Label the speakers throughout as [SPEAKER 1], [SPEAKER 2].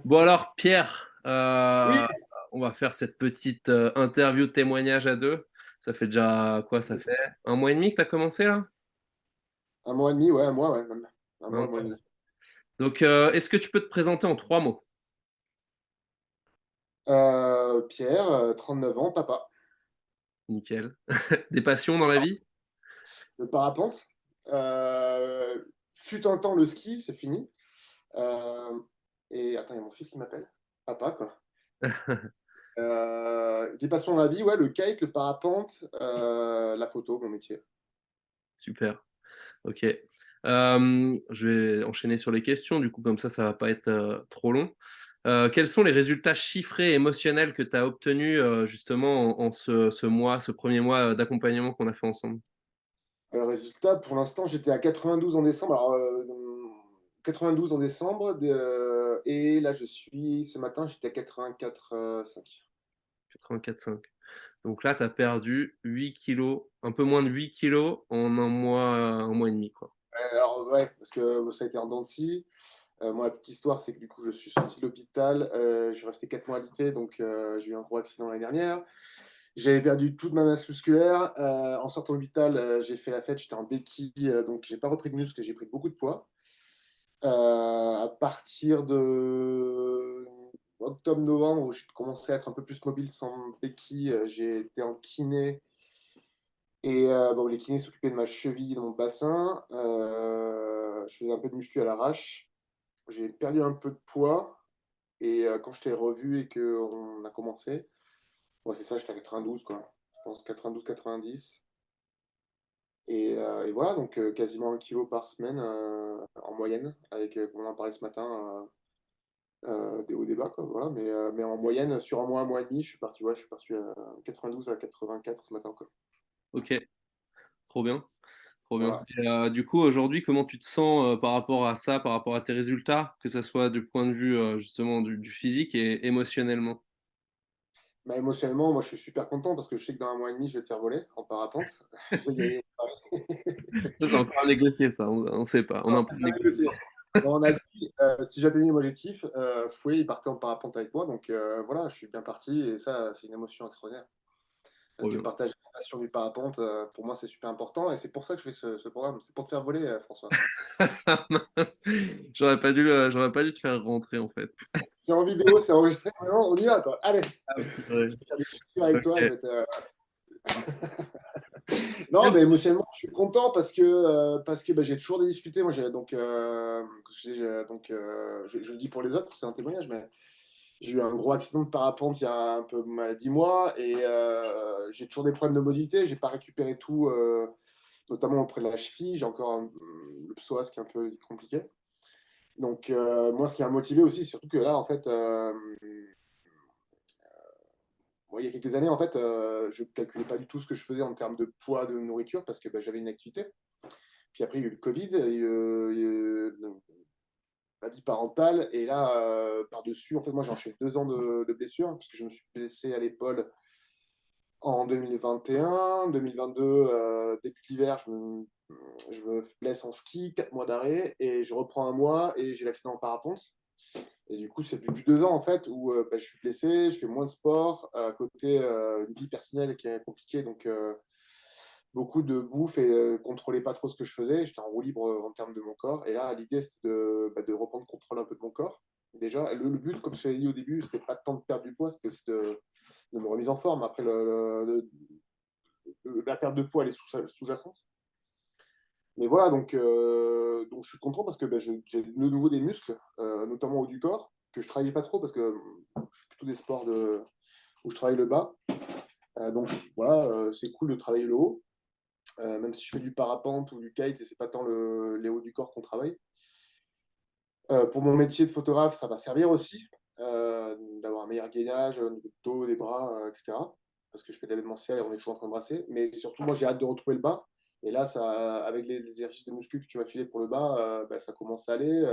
[SPEAKER 1] Bon alors, Pierre,
[SPEAKER 2] Oui,
[SPEAKER 1] on va faire cette petite interview témoignage à deux. Ça fait déjà quoi? Ça fait un mois et demi que tu as commencé là?
[SPEAKER 2] un mois et demi, ouais, un mois, ouais, même.
[SPEAKER 1] Un
[SPEAKER 2] Un mois et
[SPEAKER 1] mois.
[SPEAKER 2] demi.
[SPEAKER 1] Donc, est-ce que tu peux te présenter en trois mots?
[SPEAKER 2] Pierre, 9 ans, papa.
[SPEAKER 1] Nickel. Des passions dans la vie?
[SPEAKER 2] Le parapente. Fut un temps le ski, c'est fini. Euh, et attends, il y a mon fils qui m'appelle. Papa, quoi. Des passions dans la vie, ouais, le kite, le parapente, la photo, mon métier.
[SPEAKER 1] Super. Ok. Je vais enchaîner sur les questions, du coup, comme ça va pas être trop long. Quels sont les résultats chiffrés et émotionnels que tu as obtenus justement en ce mois, ce premier mois d'accompagnement qu'on a fait ensemble?
[SPEAKER 2] Résultat, pour l'instant, j'étais à 92 en décembre. Alors, 92 en décembre, et là, ce matin, j'étais à 84,5.
[SPEAKER 1] 84,5. Donc là, tu as perdu 8 kilos, un peu moins de 8 kilos en un mois et demi, quoi.
[SPEAKER 2] Alors, ouais, parce que ça a été en dents de scie. Moi, la petite histoire, c'est que du coup, je suis sorti de l'hôpital. Je suis resté 4 mois alité, donc j'ai eu un gros accident l'année dernière. J'avais perdu toute ma masse musculaire. En sortant de l'hôpital, j'ai fait la fête, j'étais en béquille, donc j'ai pas repris de muscle et j'ai pris beaucoup de poids. À partir de octobre-novembre, où j'ai commencé à être un peu plus mobile sans béquille, j'ai été en kiné. Et bon, les kinés s'occupaient de ma cheville, de mon bassin. Je faisais un peu de muscu à l'arrache. J'ai perdu un peu de poids. Et quand je t'ai revu et qu'on a commencé, ouais, c'est ça, j'étais à 92, quoi. Je pense 92-90. Et voilà, donc quasiment 1 kilo par semaine en moyenne, avec, comme on en parlait ce matin, des hauts, des bas, quoi. Voilà. Mais en moyenne, sur un mois et demi, je suis parti à 92 à 84 ce matin, quoi.
[SPEAKER 1] Ok, trop bien, trop bien.
[SPEAKER 2] Voilà.
[SPEAKER 1] Et, du coup, aujourd'hui, comment tu te sens par rapport à ça, par rapport à tes résultats, que ce soit du point de vue justement du physique et émotionnellement?
[SPEAKER 2] Bah, émotionnellement, moi je suis super content parce que je sais que dans un mois et demi, je vais te faire voler en parapente. Je vais gagner mon pari.
[SPEAKER 1] Ça, c'est encore à négocier, ça. On sait pas. On
[SPEAKER 2] Non,
[SPEAKER 1] a un peu
[SPEAKER 2] c'est
[SPEAKER 1] de
[SPEAKER 2] pas négocié.
[SPEAKER 1] négociation.
[SPEAKER 2] Bon, on a dit, si j'atteignais l'objectif, Fouet, il partait en parapente avec moi. Donc voilà, je suis bien parti et ça, c'est une émotion extraordinaire. Parce
[SPEAKER 1] Trop
[SPEAKER 2] que
[SPEAKER 1] bien.
[SPEAKER 2] partager la passion du parapente, pour moi, c'est super important et c'est pour ça que je fais ce programme. C'est pour te faire voler, François.
[SPEAKER 1] Mince. J'aurais pas dû te faire rentrer en fait.
[SPEAKER 2] C'est en vidéo, c'est enregistré. Maintenant, on y va, quoi. Allez,
[SPEAKER 1] Ah,
[SPEAKER 2] je
[SPEAKER 1] purée.
[SPEAKER 2] vais faire des pictures avec toi.
[SPEAKER 1] Ok.
[SPEAKER 2] Non, mais émotionnellement, je suis content parce que bah, j'ai toujours des difficultés. Moi, je le dis pour les autres, c'est un témoignage, mais j'ai eu un gros accident de parapente il y a un peu 10 mois et j'ai toujours des problèmes de mobilité. J'ai pas récupéré tout, notamment auprès de la cheville. J'ai encore le psoas qui est un peu compliqué. Donc, moi, ce qui m'a motivé aussi, c'est surtout que là, en fait, bon, il y a quelques années, en fait, je calculais pas du tout ce que je faisais en termes de poids de nourriture parce que bah, j'avais une activité. Puis après, il y a eu le Covid, ma vie parentale. Et là, par-dessus, en fait, moi, j'ai enchaîné 2 ans de blessures, parce que je me suis blessé à l'épaule en 2021. 2022, début de l'hiver, je me blesse en ski, 4 mois d'arrêt, et je reprends un mois, et j'ai l'accident en parapente. Et du coup, c'est depuis 2 ans, en fait, où bah, je suis blessé, je fais moins de sport, à côté une vie personnelle qui est compliquée, donc beaucoup de bouffe et contrôlais pas trop ce que je faisais. J'étais en roue libre en termes de mon corps. Et là, l'idée, c'était de reprendre contrôle un peu de mon corps. Déjà, le but, comme je l'ai dit au début, c'était pas tant de perdre du poids, c'était aussi de me remise en forme. Après, la perte de poids, elle est sous-jacente. Mais voilà, donc je suis content parce que ben, j'ai de nouveau des muscles, notamment au haut du corps, que je travaillais pas trop parce que je fais plutôt des sports où je travaille le bas. Donc voilà, c'est cool de travailler le haut. Même si je fais du parapente ou du kite et c'est pas tant les hauts du corps qu'on travaille. Pour mon métier de photographe, ça va servir aussi d'avoir un meilleur gainage au niveau du dos, des bras, etc. Parce que je fais de l'événementiel et on est toujours en train de brasser. Mais surtout, moi, j'ai hâte de retrouver le bas. Et là, avec les exercices de muscu que tu m'as filé pour le bas, bah, ça commence à aller.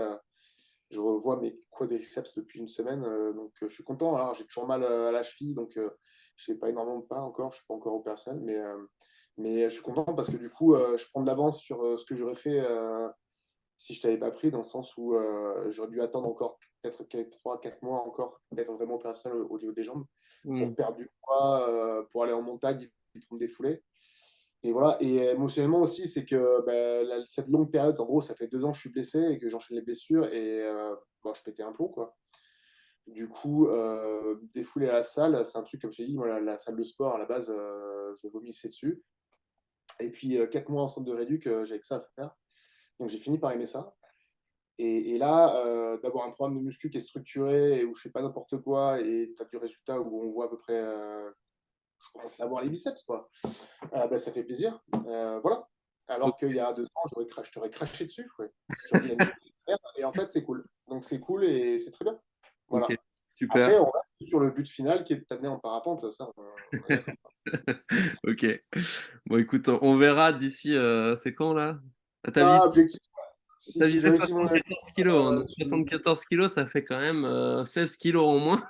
[SPEAKER 2] Je revois mes quadriceps depuis une semaine, donc je suis content. Alors, j'ai toujours mal à la cheville, donc je fais pas énormément de pas encore. Je suis pas encore opérationnel, mais je suis content parce que du coup, je prends de l'avance sur ce que j'aurais fait si je t'avais pas pris, dans le sens où j'aurais dû attendre encore peut-être 3-4 mois encore d'être vraiment opérationnel au niveau des jambes pour
[SPEAKER 1] Hmm.
[SPEAKER 2] perdre du poids, pour aller en montagne et pour me défouler. Et voilà, et émotionnellement aussi, c'est que ben, cette longue période, en gros, ça fait 2 ans que je suis blessé et que j'enchaîne les blessures et bon, je pétais un plomb, quoi. Du coup, défouler à la salle, c'est un truc, comme je t'ai dit, moi, la salle de sport, à la base, je vomissais dessus. Et puis, 4 mois en centre de réduc, j'avais que ça à faire. Donc, j'ai fini par aimer ça. Et là, d'avoir un programme de muscu qui est structuré et où je fais pas n'importe quoi et tu as du résultat où on voit à peu près, je commence à avoir les biceps, quoi. Ben, ça fait plaisir. Voilà. Alors qu'il y a 2 ans, je t'aurais craché dessus. Ouais. J'aurais dit la nuit. Et en fait, c'est cool. Donc, c'est cool et c'est très bien.
[SPEAKER 1] Ok,
[SPEAKER 2] Voilà.
[SPEAKER 1] super.
[SPEAKER 2] Après, on reste sur le but final qui est de t'amener en parapente. Ça, on est d'accord.
[SPEAKER 1] Ok. Bon, écoute, on verra d'ici. C'est quand là? Ah,
[SPEAKER 2] Ah, objectif,
[SPEAKER 1] t'as
[SPEAKER 2] si je
[SPEAKER 1] visé
[SPEAKER 2] réussis mon
[SPEAKER 1] 74 kilos, hein. Donc
[SPEAKER 2] tu-
[SPEAKER 1] 74 kilos, ça fait quand même 16 kilos en moins.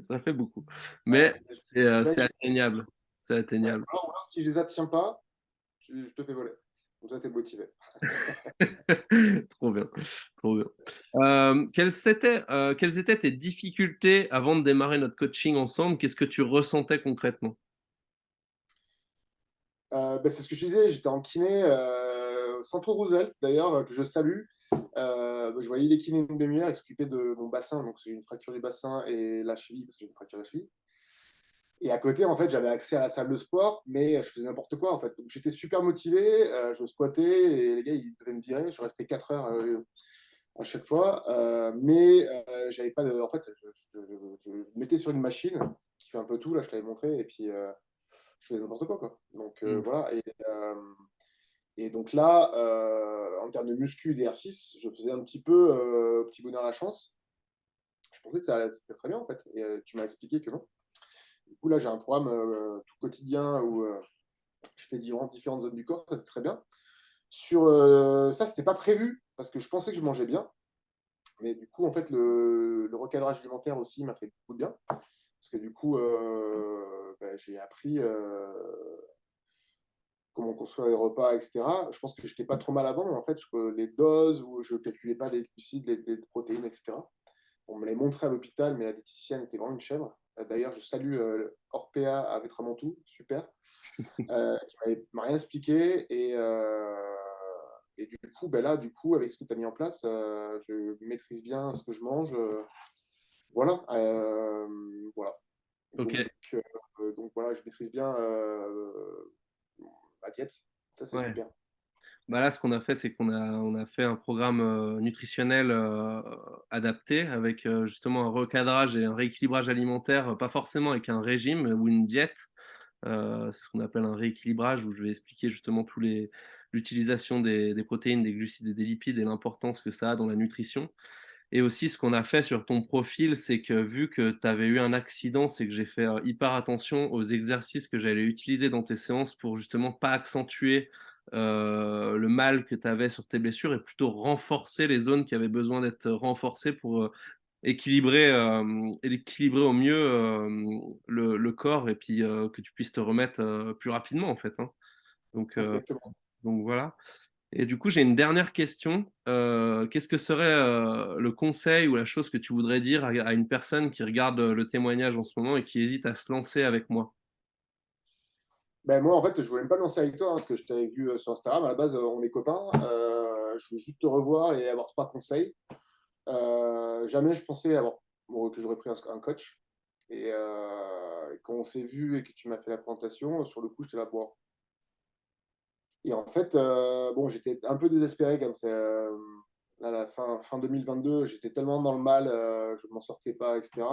[SPEAKER 1] Ça fait beaucoup. Mais c'est
[SPEAKER 2] Thanks.
[SPEAKER 1] atteignable. C'est
[SPEAKER 2] Ouais.
[SPEAKER 1] atteignable.
[SPEAKER 2] Alors, voilà, si je les attiens pas, je te fais voler. Comme ça, t'es motivé.
[SPEAKER 1] Trop bien. Trop bien. Quelles étaient tes difficultés avant de démarrer notre coaching ensemble? Qu'est-ce que tu ressentais concrètement?
[SPEAKER 2] Ben, c'est ce que je disais, j'étais en kiné, Centre Roosevelt d'ailleurs, que je salue. Je voyais les kinés une demi-heure, ils s'occupaient de mon bassin, donc j'ai une fracture du bassin et la cheville, parce que j'ai une fracture de la cheville. Et à côté, en fait, j'avais accès à la salle de sport, mais je faisais n'importe quoi, en fait. Donc j'étais super motivé, je squattais, et les gars, ils devaient me virer, je restais 4 heures à chaque fois, mais j'avais pas de... En fait, je me mettais sur une machine qui fait un peu tout, là, je t'avais montré, et puis je faisais n'importe quoi, quoi. Donc
[SPEAKER 1] Hmm.
[SPEAKER 2] voilà, et donc là, en termes de muscu, d'exercice, je faisais un petit peu petit bonheur à la chance. Je pensais que ça c'était très bien en fait. Et tu m'as expliqué que non. Du coup, là, j'ai un programme tout quotidien où je fais différentes zones du corps. Ça, c'est très bien. Sur ça, c'était pas prévu parce que je pensais que je mangeais bien. Mais du coup, en fait, le recadrage alimentaire aussi m'a fait beaucoup de bien. Parce que du coup, ben, j'ai appris comment construire les repas, etc. Je pense que je n'étais pas trop mal avant, mais en fait, les doses où je ne calculais pas les glucides, les protéines, etc. On me les montrait à l'hôpital, mais la diététicienne était vraiment une chèvre. D'ailleurs, je salue Orpea à Vétramontou, super, qui m'a rien expliqué. Et du coup, ben là, du coup, avec ce que tu as mis en place, je maîtrise bien ce que je mange. Voilà. Voilà.
[SPEAKER 1] Ok.
[SPEAKER 2] Donc voilà, je maîtrise bien ma diète. Ça, c'est
[SPEAKER 1] Ouais.
[SPEAKER 2] super.
[SPEAKER 1] Bah là, ce qu'on a fait, c'est qu'on a fait un programme nutritionnel adapté avec justement un recadrage et un rééquilibrage alimentaire, pas forcément avec un régime ou une diète. C'est ce qu'on appelle un rééquilibrage où je vais expliquer justement l'utilisation des protéines, des glucides et des lipides et l'importance que ça a dans la nutrition. Et aussi, ce qu'on a fait sur ton profil, c'est que vu que tu avais eu un accident, c'est que j'ai fait hyper attention aux exercices que j'allais utiliser dans tes séances pour justement pas accentuer le mal que tu avais sur tes blessures et plutôt renforcer les zones qui avaient besoin d'être renforcées pour équilibrer au mieux le corps et puis que tu puisses te remettre plus rapidement en fait, hein. Donc, euh,
[SPEAKER 2] Exactement.
[SPEAKER 1] donc voilà. Et du coup, j'ai une dernière question. Qu'est-ce que serait le conseil ou la chose que tu voudrais dire à une personne qui regarde le témoignage en ce moment et qui hésite à se lancer avec moi?
[SPEAKER 2] Ben moi, en fait, je voulais même pas me lancer avec toi, hein, parce que je t'avais vu sur Instagram. À la base, on est copains. Je voulais juste te revoir et avoir 3 conseils. Jamais je pensais bon, que j'aurais pris un coach. Et quand on s'est vu et que tu m'as fait la présentation, sur le coup, j'étais là, bon. Et en fait, bon, j'étais un peu désespéré comme c'est à la fin 2022, j'étais tellement dans le mal, je ne m'en sortais pas, etc.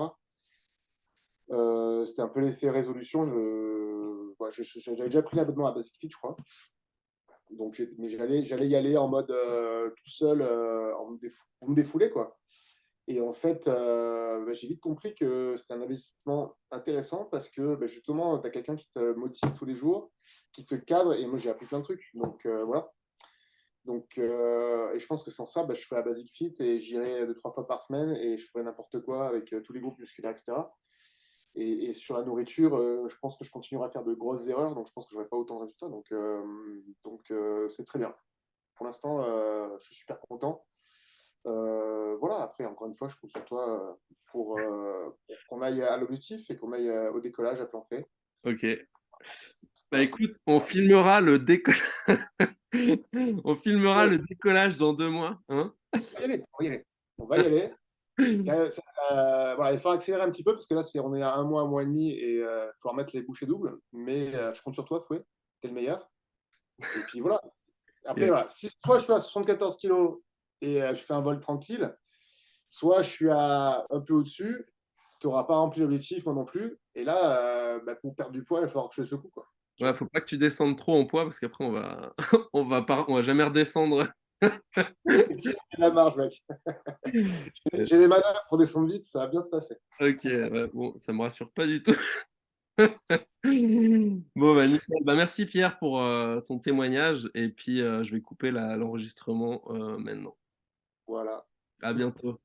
[SPEAKER 2] C'était un peu l'effet résolution. Ouais, j'avais déjà pris l'abonnement à Basic Fit, je crois. Donc, mais j'allais y aller en mode tout seul, pour me défouler, quoi. Et en fait, bah, j'ai vite compris que c'était un investissement intéressant parce que bah, justement, tu as quelqu'un qui te motive tous les jours, qui te cadre, et moi j'ai appris plein de trucs. Donc voilà. Donc, et je pense que sans ça, bah, je ferais la Basic Fit et j'irais 2-3 fois par semaine et je ferais n'importe quoi avec tous les groupes musculaires, etc. Et sur la nourriture, je pense que je continuerai à faire de grosses erreurs, donc je pense que je n'aurai pas autant de résultats. Donc c'est très bien. pour l'instant, je suis super content. Voilà, après, encore une fois, je compte sur toi pour qu'on aille à l'objectif et qu'on aille au décollage à plan fait.
[SPEAKER 1] Ok. Bah
[SPEAKER 2] Voilà.
[SPEAKER 1] écoute, on filmera le on filmera
[SPEAKER 2] Ouais,
[SPEAKER 1] le décollage dans 2 mois, hein?
[SPEAKER 2] on va y aller, on va y aller. On va y aller. Voilà, il faut accélérer un petit peu parce que là, on est à un mois et demi et il faut remettre les bouchées doubles. Mais je compte sur toi, Fouet. T'es le meilleur. Et puis voilà. Après,
[SPEAKER 1] Et-
[SPEAKER 2] voilà. Si soit je suis à 74 kilos et je fais un vol tranquille, soit je suis un peu au-dessus, tu n'auras pas rempli l'objectif, moi non plus. Et là, pour perdre du poids, il va falloir que je le secoue, quoi. Tu
[SPEAKER 1] Ouais,
[SPEAKER 2] vois.
[SPEAKER 1] faut pas que tu descendes trop en poids parce qu'après on va jamais redescendre.
[SPEAKER 2] J'ai la marge, mec. J'ai les manœuvres pour descendre vite, ça va bien se passer.
[SPEAKER 1] Ok, ouais, bon, ça me rassure pas du tout. Bon, bah nickel. Bah, merci Pierre pour ton témoignage et puis je vais couper l'enregistrement maintenant.
[SPEAKER 2] Voilà.
[SPEAKER 1] À bientôt.